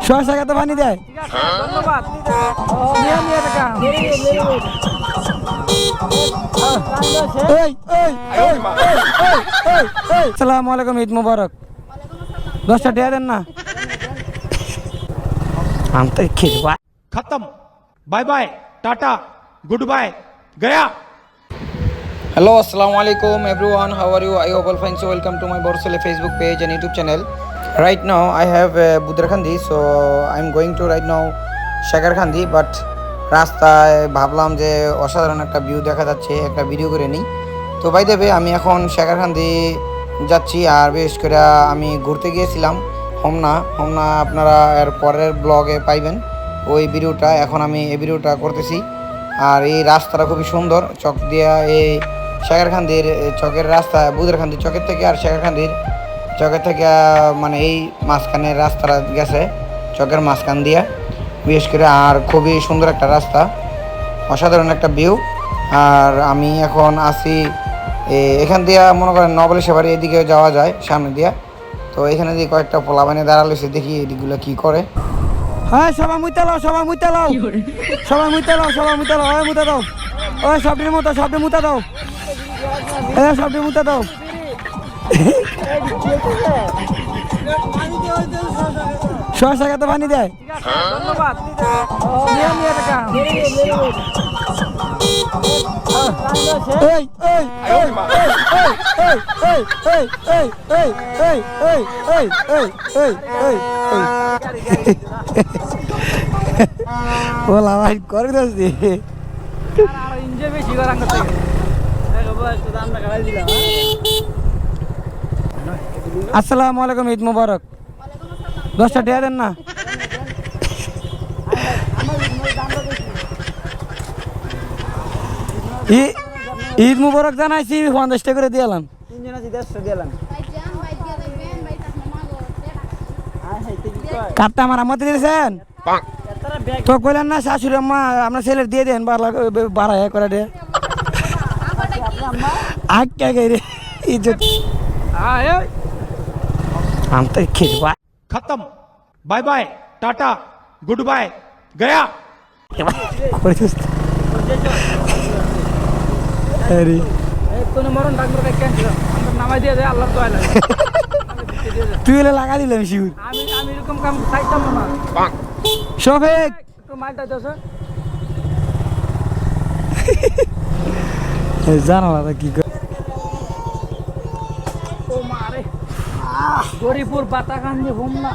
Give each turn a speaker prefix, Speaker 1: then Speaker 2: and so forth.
Speaker 1: শশা কত পানি দেয়?
Speaker 2: ধন্যবাদ।
Speaker 1: আসসালামু আলাইকুম, ঈদ মুবারক। 10টা টাকা দেন না। আমি তো খেলবা
Speaker 3: खत्म bye bye tata good bye गया।
Speaker 4: Hello, assalamu alaikum everyone. How are you? I hope all fine. So welcome to my Borsale Facebook page and YouTube channel. Right now I have Budrakhandi, so I'm going to right now Shakarkhandi, but রাস্তায় ভাবলাম যে অসাধারণ একটা view দেখা যাচ্ছে, একটা video করে নিই। তো বাই দ্য ওয়ে আমি এখন শেখারখান্দি যাচ্ছি, আর বিশেষ করে আমি ঘুরতে গিয়েছিলাম হোমনা আপনারা এর পরের ব্লগে পাইবেন ওই ভিডিওটা। এখন আমি এই ভিডিওটা করতেছি, আর এই রাস্তাটা খুবই সুন্দর। চক দিয়া এই শেখারখান্দির চকের রাস্তা, বুদারখান্দি চকের থেকে আর শেখারখান্দির চকের থেকে মানে এই মাঝখানের রাস্তাটা গেছে চকের মাঝখান দিয়া বিশেষ করে, আর খুবই সুন্দর একটা রাস্তা, অসাধারণ একটা ভিউ। আর আমি এখন আসি এখান দিয়া মনে করেন নবলেশ্বর বাড়ি এদিকে যাওয়া যায় সামনে দিয়া। তো এখানে দিয়ে কয়েকটা পোলা বানিয়ে দাঁড়ালেছে, দেখি এদিকগুলো কী করে।
Speaker 1: হ্যাঁ, সবাই মুইতে লাও, সবাই মুইতে লাও, সবাই মুইতে লাও, সবাই মুইতে লাও, ওই মুতে দাও, ওই সবটির মতো সবটি মুতে দাও, এই সবটি মুতে দাও। শশা কত পানি দেয়?
Speaker 2: ধন্যবাদ।
Speaker 1: এই এই এই এই এই এই এই এই এই এই এই এই ওলা ভাই করে দিছি। আসসালামু আলাইকুম, ঈদ মুবারক। 10টা টাকা দেন না। ঈদ মুবারক জানাইছি, 50টা করে দিলাম। কাটটা আমার আম্মা দিয়েছেন তো কইলেন না শাশুড়ি আম্মা আপনার ছেলের দিয়ে দেন বাড়া করে দে আজ্ঞা গে রে ইজ্জত আমি তো খেলবা
Speaker 3: खत्म bye bye tata good bye गया।
Speaker 2: নামাই দিয়ে যায় আল্লাহ দোয়া লাগে।
Speaker 1: তুই এলে লাগা দিলাম শিউর
Speaker 2: আমি এরকম কাম চাইতাম না।
Speaker 1: শফিক
Speaker 2: একটু মালটা দেছ
Speaker 1: জানালা কি করে
Speaker 2: ও মারে গরিপুর বাতাকান্দি হোমনা।